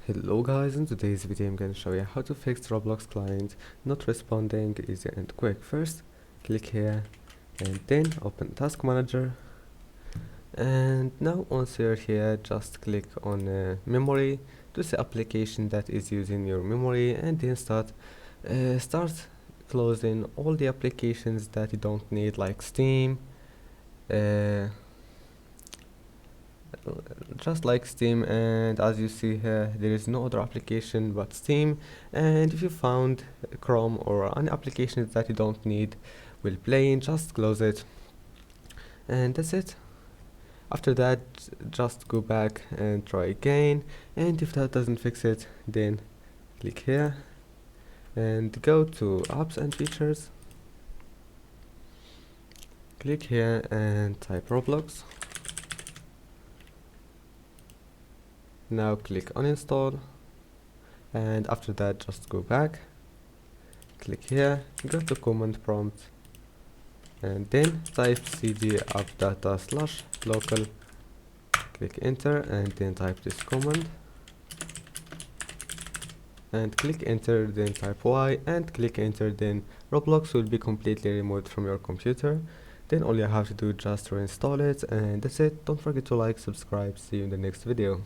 Hello guys, in today's video I'm going to show you how to fix Roblox client not responding easy and quick. First, click here and then open Task Manager, and now once you're here just click on memory to see application that is using your memory, and then start closing all the applications that you don't need, like Steam, just like Steam. And as you see here, there is no other application but Steam. And if you found Chrome or any applications that you don't need will playing, just close it, and that's it. After that, just go back and try again, and if that doesn't fix it, then click here and go to apps and features, click here and type Roblox. Now click uninstall, and after that just go back, click here, go to command prompt, and then type cd app data / local, click enter, and then type this command and click enter, then type y and click enter, then Roblox will be completely removed from your computer. Then all you have to do is just reinstall it, and that's it. Don't forget to like, subscribe, see you in the next video.